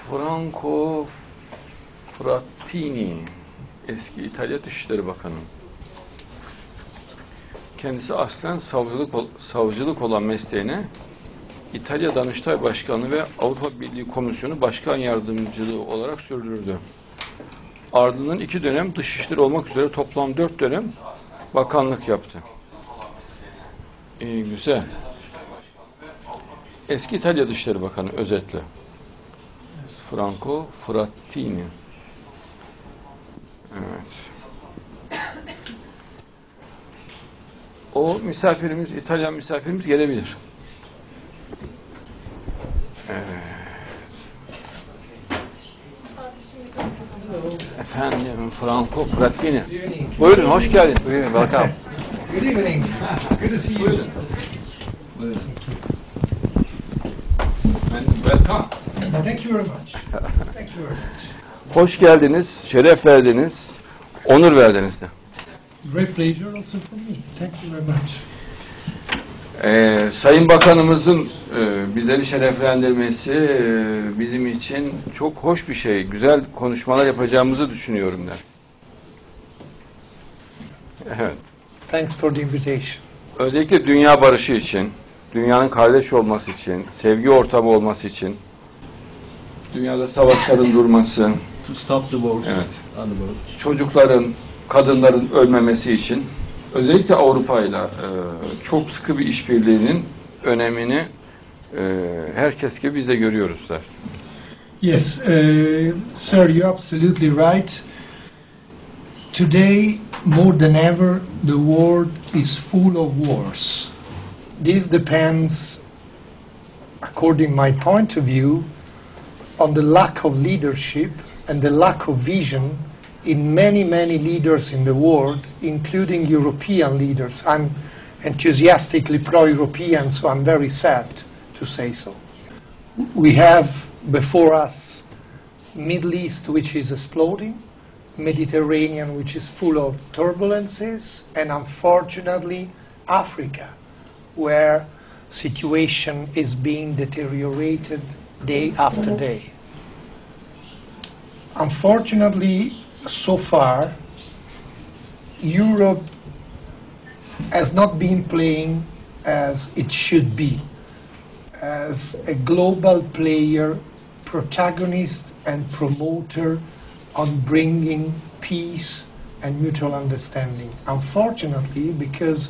Franco Frattini, eski İtalya Dışişleri Bakanı. Kendisi aslen savcılık olan mesleğine İtalya Danıştay Başkanı ve Avrupa Birliği Komisyonu Başkan Yardımcılığı olarak sürdürdü. Ardından 2 dönem Dışişleri olmak üzere toplam 4 dönem bakanlık yaptı. İyi, güzel. Eski İtalya Dışişleri Bakanı özetle. Franco Frattini. Evet. O misafirimiz, İtalyan misafirimiz gelebilir. Evet. Efendim, Franco Frattini. Buyurun, hoş geldin. Buyurun, welcome. Good evening. Good to see you. Buyurun. Welcome. Thank you very much. Thank you very much. Hoş geldiniz, şeref verdiniz, onur verdiniz de. Great pleasure also for me. Thank you very much. Sayın Bakanımızın bizleri şereflendirmesi bizim için çok hoş bir şey. Güzel konuşmalar yapacağımızı düşünüyorum der. Evet. Thanks for the invitation. Özellikle dünya barışı için, dünyanın kardeş olması için, sevgi ortamı olması için, dünyada savaşların durması, To stop the wars evet, on the world. çocukların, kadınların ölmemesi için özellikle Avrupa ile çok sıkı bir işbirliğinin önemini herkes gibi biz de görüyoruz der. Yes, sir, you're absolutely right. Today, more than ever, the world is full of wars. This depends, according to my point of view, on the lack of leadership and the lack of vision in many, many leaders in the world, including European leaders. I'm enthusiastically pro-European, so I'm very sad to say so. We have before us Middle East, which is exploding, Mediterranean, which is full of turbulences, and unfortunately Africa, where situation is being deteriorated day after day. Unfortunately, so far, Europe has not been playing as it should be, as a global player, protagonist and promoter on bringing peace and mutual understanding. Unfortunately, because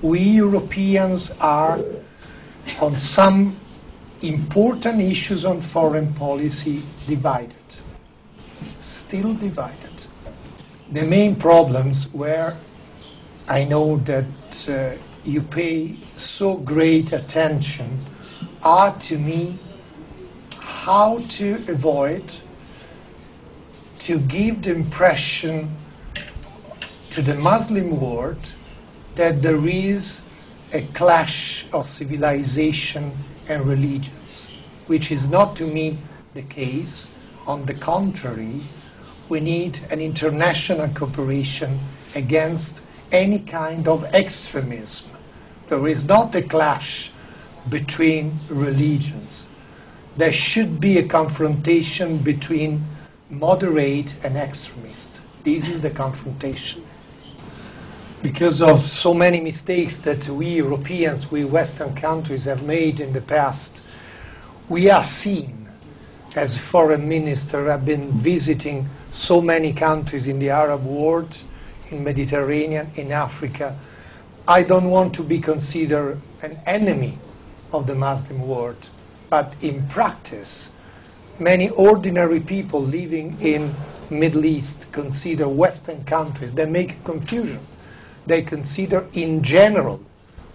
we Europeans are on some important issues on foreign policy divided, still divided. The main problems where I know that you pay so great attention are to me how to avoid to give the impression to the Muslim world that there is a clash of civilization and religions, which is not to me the case. On the contrary, we need an international cooperation against any kind of extremism. There is not a clash between religions. There should be a confrontation between moderate and extremist. This is the confrontation. Because of so many mistakes that we Europeans, we Western countries have made in the past, we are seen, as a foreign minister, I've been visiting so many countries in the Arab world, in Mediterranean, in Africa. I don't want to be considered an enemy of the Muslim world, but in practice, many ordinary people living in Middle East consider Western countries, they make confusion. They consider in general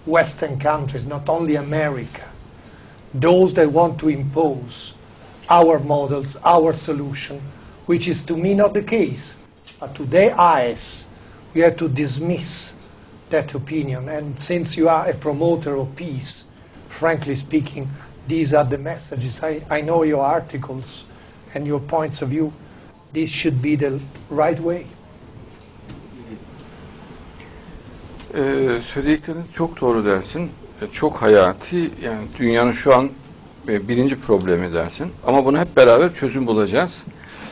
Western countries, not only America, those that want to impose our models, our solution, which is to me not the case. But to their eyes, we have to dismiss that opinion. And since you are a promoter of peace, frankly speaking, these are the messages. I know your articles and your points of view. This should be the right way. Söyledikleriniz çok doğru dersin. Çok hayati. Yani dünyanın şu an birinci problemi dersin. Ama bunu hep beraber çözüm bulacağız.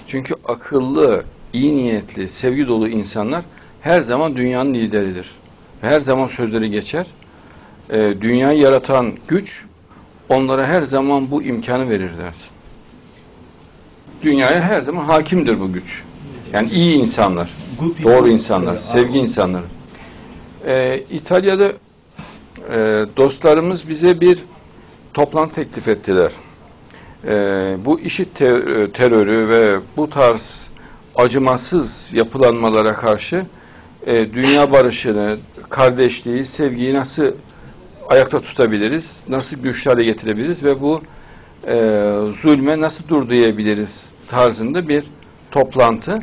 Çünkü akıllı, iyi niyetli, sevgi dolu insanlar her zaman dünyanın lideridir. Her zaman sözleri geçer. Dünyayı yaratan güç onlara her zaman bu imkanı verir dersin. Dünyaya her zaman hakimdir bu güç. Yani iyi insanlar, doğru insanlar, sevgi insanları. İtalya'da dostlarımız bize bir toplantı teklif ettiler. Bu IŞİD terörü ve bu tarz acımasız yapılanmalara karşı dünya barışını, kardeşliği, sevgiyi nasıl ayakta tutabiliriz, nasıl güçlü hale getirebiliriz ve bu zulme nasıl dur diyebiliriz tarzında bir toplantı.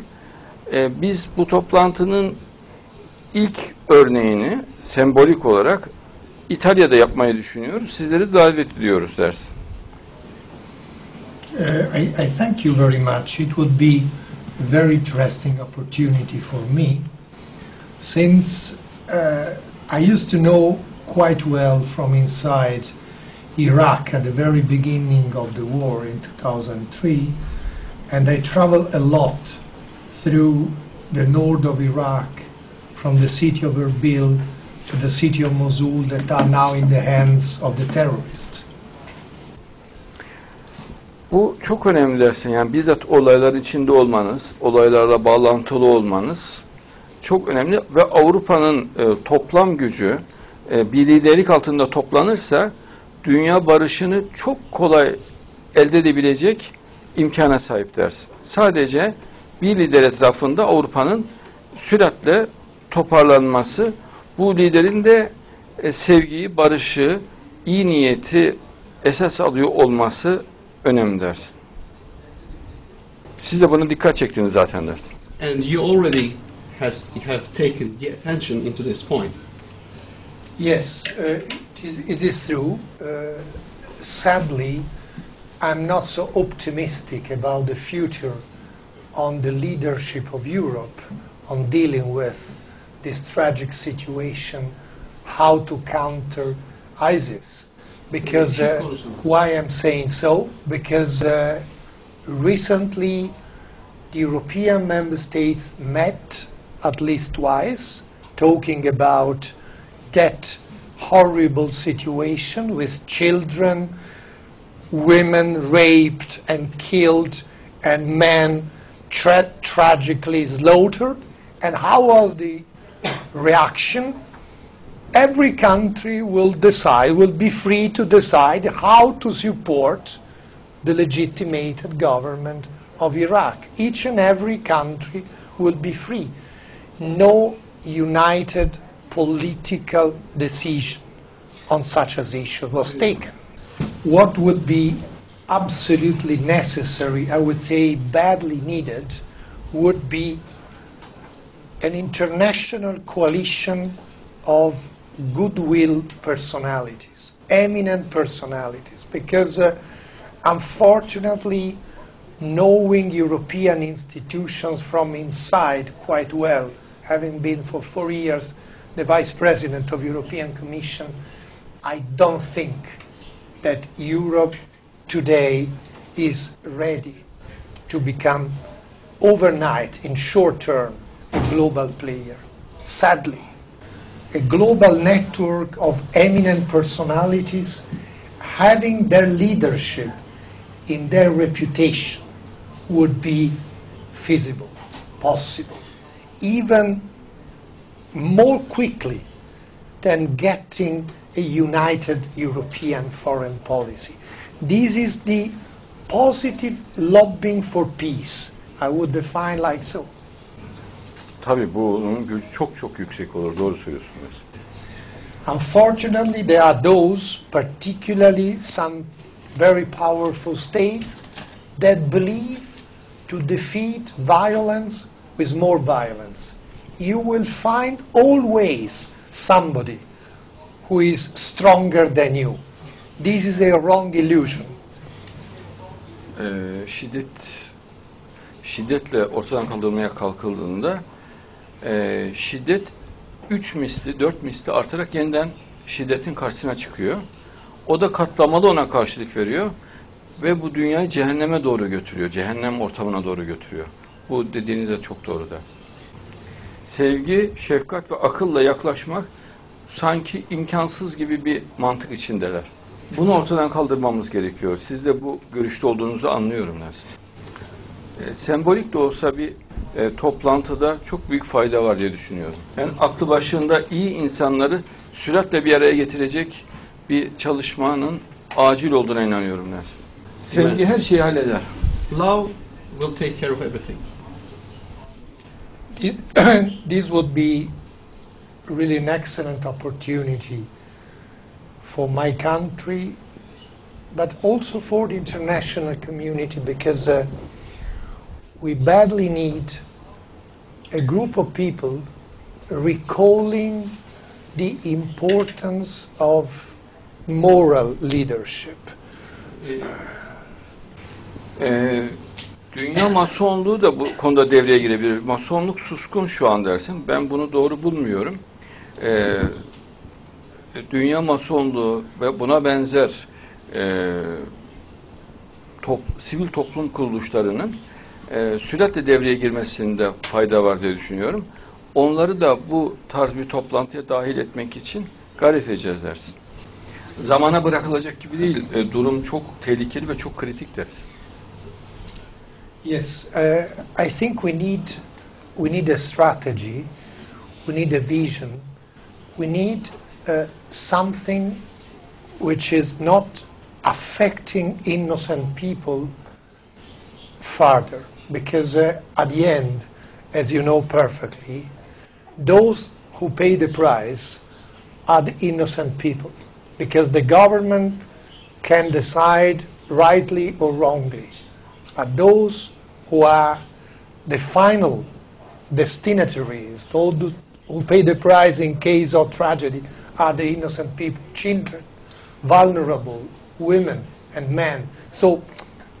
Biz bu toplantının ilk örneğini sembolik olarak İtalya'da yapmayı düşünüyoruz. Sizleri davet ediyoruz dersin. I thank you very much. It would be a very interesting opportunity for me, since I used to know quite well from inside Iraq at the very beginning of the war in 2003, and I traveled a lot through the north of Iraq, from the city of Erbil to the city of Mosul, that are now in the hands of the terrorists. Bu çok önemli dersin. Yani bizzat olayların içinde olmanız, olaylarla bağlantılı olmanız çok önemli ve Avrupa'nın toplam gücü bir liderlik altında toplanırsa dünya barışını çok kolay elde edebilecek imkana sahip dersin. Sadece bir lider etrafında Avrupa'nın süratle toparlanması, bu liderin de sevgiyi, barışı, iyi niyeti esas alıyor olması önemli dersin. Siz de buna dikkat çektiniz zaten dersin. And you already have taken the attention into this point. Yes, it is true. Sadly, I'm not so optimistic about the future on the leadership of Europe on dealing with this tragic situation, how to counter ISIS. Because why I'm saying so? Because recently the European member states met at least twice, talking about that horrible situation with children, women raped and killed, and men tragically slaughtered. And how was the reaction? Every country will be free to decide how to support the legitimated government of Iraq. Each and every country will be free. No united political decision on such an issue was taken. What would be absolutely necessary, I would say badly needed, would be an international coalition of goodwill personalities, eminent personalities, because unfortunately, knowing European institutions from inside quite well, having been for 4 years the Vice President of European Commission, I don't think that Europe today is ready to become overnight, in short term, a global player. Sadly, a global network of eminent personalities having their leadership in their reputation would be feasible, possible, even more quickly than getting a united European foreign policy. This is the positive lobbying for peace. I would define like so. Tabii bunun gücü çok çok yüksek olur. Doğru söylüyorsunuz. Unfortunately, there are those, particularly some very powerful states, that believe to defeat violence with more violence. You will find always somebody who is stronger than you. This is a wrong illusion. Şiddetle ortadan kaldırılmaya kalkıldığında şiddet 3 misli, 4 misli artarak yeniden şiddetin karşısına çıkıyor. O da katlamalı ona karşılık veriyor ve bu dünyayı cehenneme doğru götürüyor. Cehennem ortamına doğru götürüyor. Bu dediğiniz de çok doğru dersin. Sevgi, şefkat ve akılla yaklaşmak sanki imkansız gibi bir mantık içindeler. Bunu ortadan kaldırmamız gerekiyor. Siz de bu görüşte olduğunuzu anlıyorum dersin. Sembolik de olsa bir toplantıda çok büyük fayda var diye düşünüyorum. Ben aklı başında iyi insanları süratle bir araya getirecek bir çalışmanın acil olduğuna inanıyorum dersin. Sevgi her şeyi halleder. Love will take care of everything. This would be really an excellent opportunity for my country, but also for the international community, because we badly need a group of people recalling the importance of moral leadership. Dünya masonluğu da bu konuda devreye girebilir. Masonluk suskun şu an dersin. Ben bunu doğru bulmuyorum. Dünya masonluğu ve buna benzer sivil toplum kuruluşlarının süratle devreye girmesinde fayda var diye düşünüyorum. Onları da bu tarz bir toplantıya dahil etmek için gayret edeceğiz dersin. Zamana bırakılacak gibi değil. Durum çok tehlikeli ve çok kritik deriz. Yes, I think we need a strategy, we need a vision, we need something which is not affecting innocent people further, because at the end, as you know perfectly, those who pay the price are the innocent people, because the government can decide rightly or wrongly. But those who are the final destinataries, those who pay the price in case of tragedy, are the innocent people, children, vulnerable, women and men. So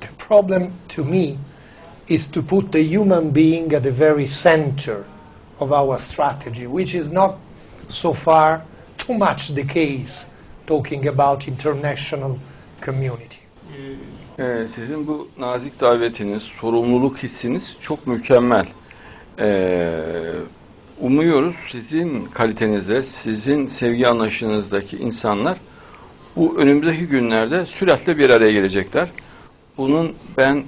the problem to me is to put the human being at the very center of our strategy, which is not so far too much the case, talking about international community. Sizin bu nazik davetiniz, sorumluluk hissiniz çok mükemmel. Umuyoruz sizin kalitenizde, sizin sevgi anlayışınızdaki insanlar bu önümüzdeki günlerde süratle bir araya gelecekler. Bunun ben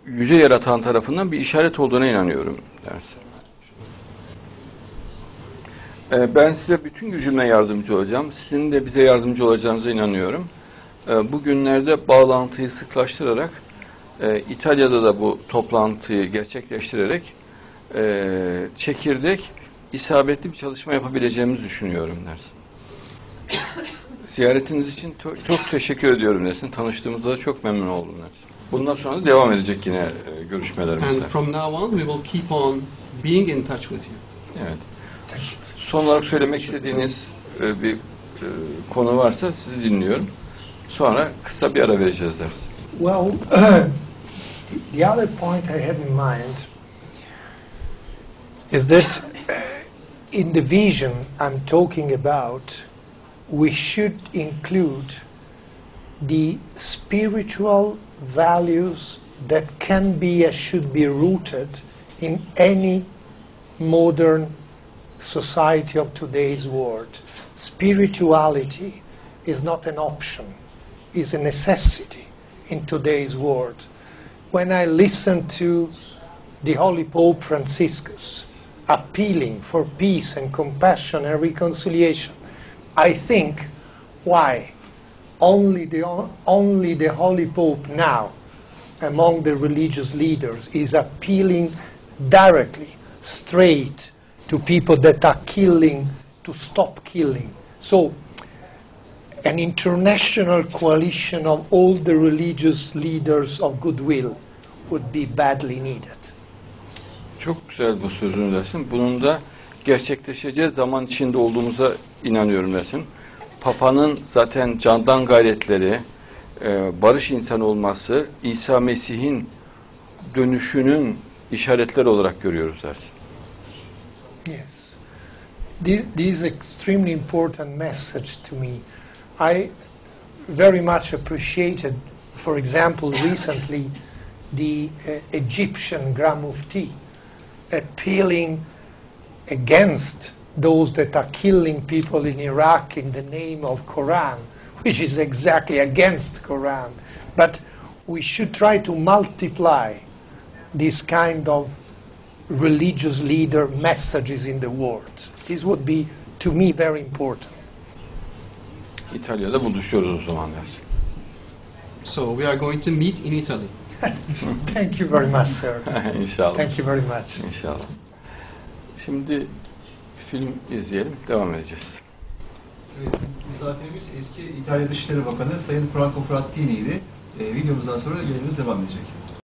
yüce yaratan tarafından bir işaret olduğuna inanıyorum dersin. Ben size bütün gücümle yardımcı olacağım. Sizin de bize yardımcı olacağınıza inanıyorum. Bugünlerde bağlantıyı sıklaştırarak İtalya'da da bu toplantıyı gerçekleştirerek çekirdek isabetli bir çalışma yapabileceğimizi düşünüyorum dersin. Ziyaretiniz için çok teşekkür ediyorum dersin. Tanıştığımızda da çok memnun oldum dersin. Bundan sonra da devam edecek yine görüşmelerimiz. And from now on we will keep on being in touch with you. Evet. Son olarak söylemek istediğiniz bir konu varsa sizi dinliyorum. Sonra kısa bir ara vereceğiz dersin. Well, the other point I have in mind is that in the vision I'm talking about, we should include the spiritual values that can be and should be rooted in any modern society of today's world. Spirituality is not an option, is a necessity in today's world. When I listen to the Holy Pope Franciscus appealing for peace and compassion and reconciliation, I think, why? Only the Holy Pope now, among the religious leaders, is appealing directly, straight, to people that are killing, to stop killing. So, an international coalition of all the religious leaders of goodwill would be badly needed. Çok güzel bu sözünü dersin. Bunun da gerçekleşeceği zaman içinde olduğumuza inanıyorum dersin. Papa'nın zaten candan gayretleri, barış insanı olması, İsa Mesih'in dönüşünün işaretleri olarak görüyoruz dersin. Yes. this is extremely important message to me. I very much appreciated, for example, recently the Egyptian Grand Mufti appealing against those that are killing people in Iraq in the name of Quran, which is exactly against Quran. But we should try to multiply this kind of religious leader messages in the world. This would be, to me, very important. İtalya'da buluşuyoruz o zaman dersin. So we are going to meet in Italy. Thank you very much, sir. İnşallah. Thank you very much. İnşallah. Şimdi film izleyelim, devam edeceğiz. Evet, misafirimiz eski İtalya Dışişleri Bakanı Sayın Franco Frattini idi. Videomuzdan sonra yayınımız devam edecek.